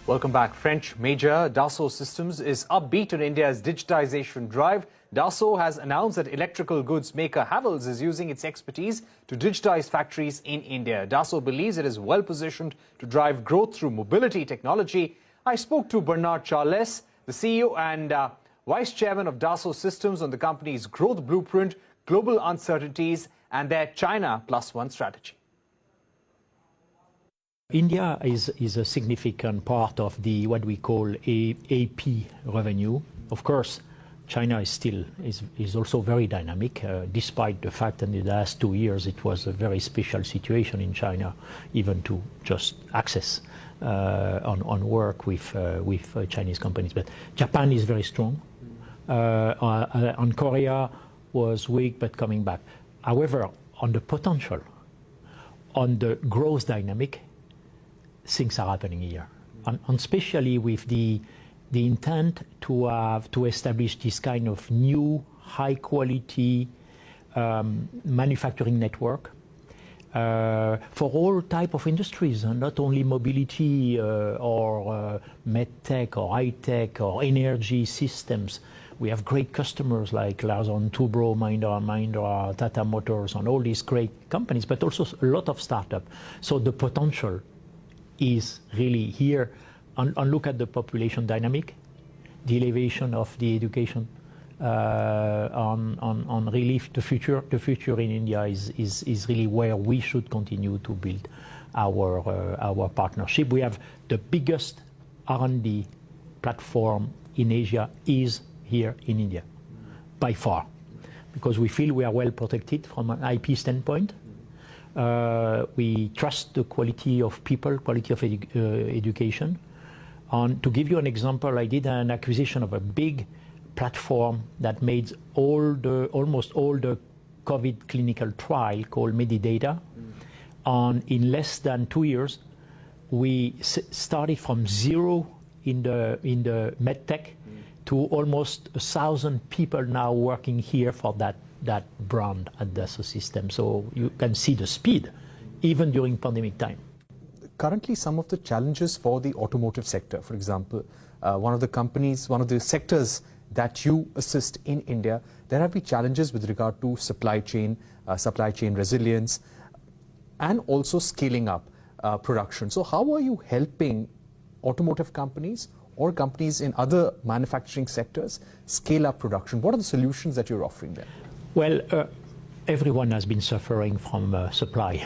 Welcome back. French major Dassault Systèmes is upbeat on India's digitisation drive. Dassault has announced that electrical goods maker Havells is using its expertise to digitise factories in India. Dassault believes it is well positioned to drive growth through mobility technology. I spoke to Bernard Charles, the CEO and Vice Chairman of Dassault Systèmes, on the company's growth blueprint, global uncertainties and their China Plus One strategy. India is a significant part of the what we call AP revenue. Of course, China is also very dynamic, despite the fact that in the last 2 years it was a very special situation in China, even to just access on work with Chinese companies. But Japan is very strong. On Korea was weak but coming back. However, on the potential, on the growth dynamic, things are happening here, and especially with the intent to establish this kind of new high-quality manufacturing network for all type of industries, and not only mobility or medtech or high-tech or energy systems. We have great customers like Larsen & Toubro, Mahindra, Tata Motors, and all these great companies, but also a lot of startups. So the potential is really here. And look at the population dynamic, the elevation of the education, on really the future in India is really where we should continue to build our partnership. We have the biggest R&D platform in Asia is here in India, by far, because we feel we are well protected from an IP standpoint. We trust the quality of people, quality of education. And to give you an example, I did an acquisition of a big platform that made almost all the COVID clinical trial called Medidata. And in less than 2 years, we started from zero in the medtech to almost 1,000 people now working here for that brand at Dassault Systèmes. So you can see the speed, even during pandemic time. Currently, some of the challenges for the automotive sector, for example, one of the sectors that you assist in India, there have been challenges with regard to supply chain resilience, and also scaling up production. So how are you helping automotive companies or companies in other manufacturing sectors scale up production? What are the solutions that you're offering them? Well, everyone has been suffering from supply.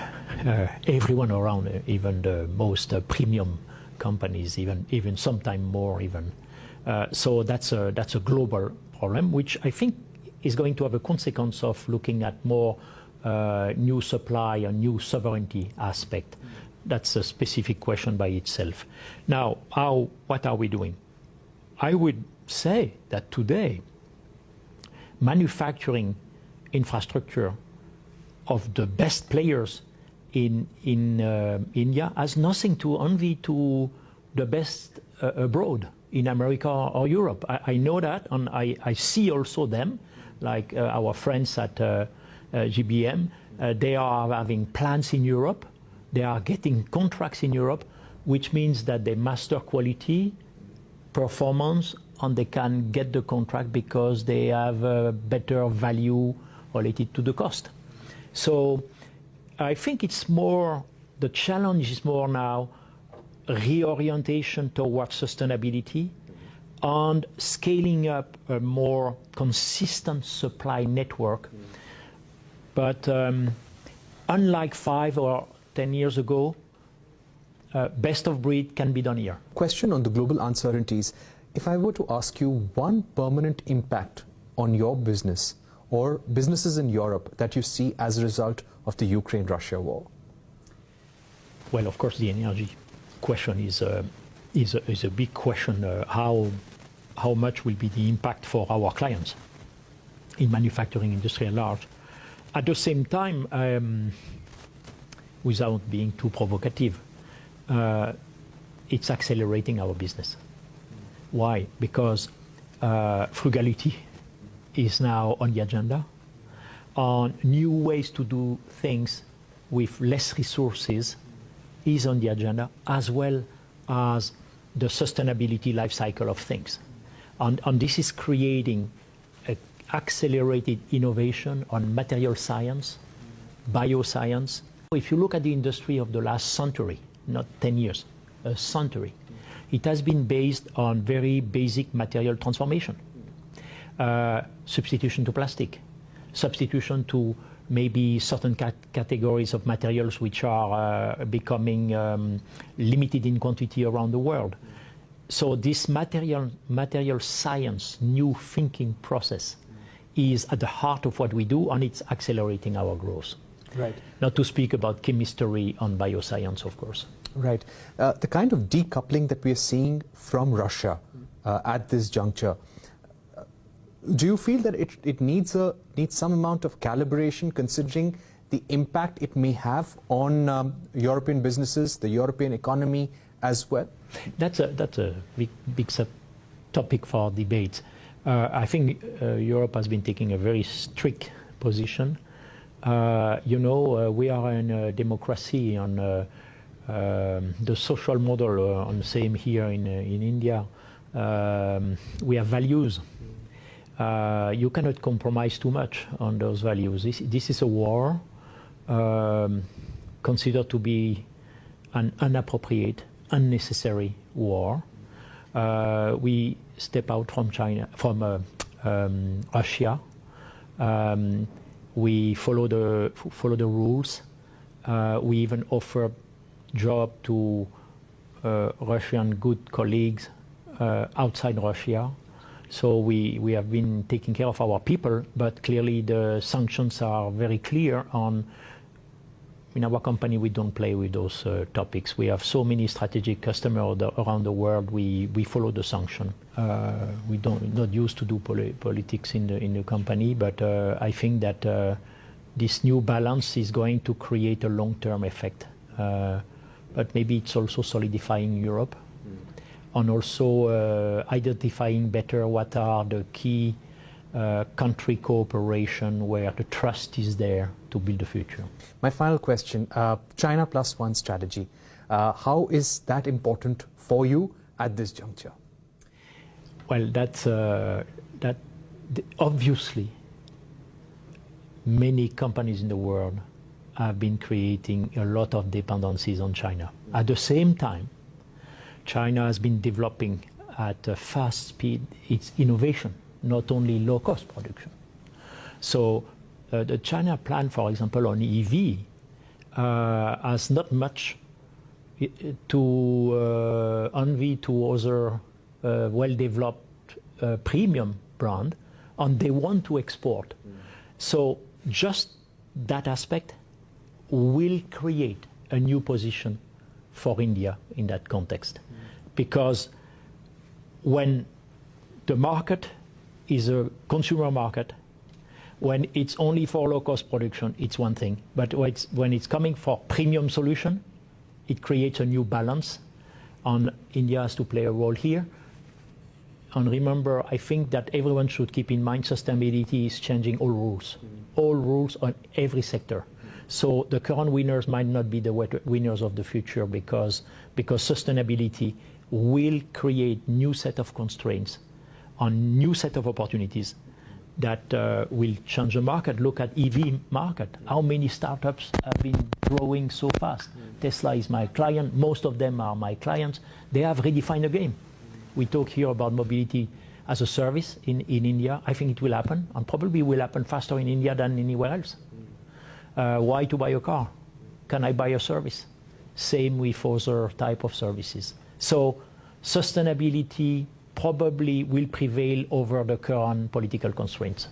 Everyone around, even the most premium companies, even sometimes more even. So that's a global problem, which I think is going to have a consequence of looking at more new supply and new sovereignty aspect. That's a specific question by itself. Now, what are we doing? I would say that today, manufacturing infrastructure of the best players in India has nothing to envy to the best abroad in America or Europe. I know that, and I see also them, like our friends at GBM. They are having plants in Europe. They are getting contracts in Europe, which means that they master quality, performance, and they can get the contract because they have a better value related to the cost. So I think it's more, the challenge is more now reorientation towards sustainability and scaling up a more consistent supply network. But unlike 5 or 10 years ago, best of breed can be done here. Question on the global uncertainties. If I were to ask you one permanent impact on your business or businesses in Europe that you see as a result of the Ukraine-Russia war? Well, of course, the energy question is a big question. How much will be the impact for our clients in manufacturing industry at large? At the same time, without being too provocative, it's accelerating our business. Why? Because frugality is now on the agenda. New ways to do things with less resources is on the agenda, as well as the sustainability life cycle of things. And this is creating accelerated innovation on material science, bioscience. If you look at the industry of the last century, not 10 years, a century, it has been based on very basic material transformation. Substitution to plastic, substitution to maybe certain categories of materials which are becoming limited in quantity around the world. So this material science, new thinking process is at the heart of what we do, and it's accelerating our growth. Right. Not to speak about chemistry and bioscience, of course. Right. The kind of decoupling that we are seeing from Russia at this juncture, do you feel that it needs some amount of calibration, considering the impact it may have on European businesses, the European economy as well? That's a big topic for debate. I think Europe has been taking a very strict position. We are in a democracy, and the social model, and same here in India. We have values. You cannot compromise too much on those values. This is a war considered to be an inappropriate, unnecessary war. We step out from Russia. We follow the rules. We even offer job to Russian good colleagues outside Russia. So we have been taking care of our people, but clearly the sanctions are very clear on. In our company, we don't play with those topics. We have so many strategic customers around the world. We follow the sanction. We not used to do politics in the company, but I think that this new balance is going to create a long-term effect. But maybe it's also solidifying Europe, and also identifying better what are the key country cooperation where the trust is there to build the future. My final question, China Plus One strategy. How is that important for you at this juncture? Well, obviously many companies in the world have been creating a lot of dependencies on China. At the same time, China has been developing at a fast speed its innovation, not only low-cost production. So the China plan, for example, on EV has not much to envy to other well-developed premium brand, and they want to export. So just that aspect will create a new position for India in that context. Because when the market is a consumer market, when it's only for low-cost production, it's one thing. But when it's coming for premium solution, it creates a new balance, and India has to play a role here. And remember, I think that everyone should keep in mind sustainability is changing all rules on every sector. So the current winners might not be the winners of the future, because sustainability will create new set of constraints on new set of opportunities that will change the market. Look at EV market. How many startups have been growing so fast? Tesla is my client. Most of them are my clients. They have redefined the game. We talk here about mobility as a service in India. I think it will happen, and probably will happen faster in India than anywhere else. Why to buy a car? Can I buy a service? Same with other type of services. So sustainability probably will prevail over the current political constraints.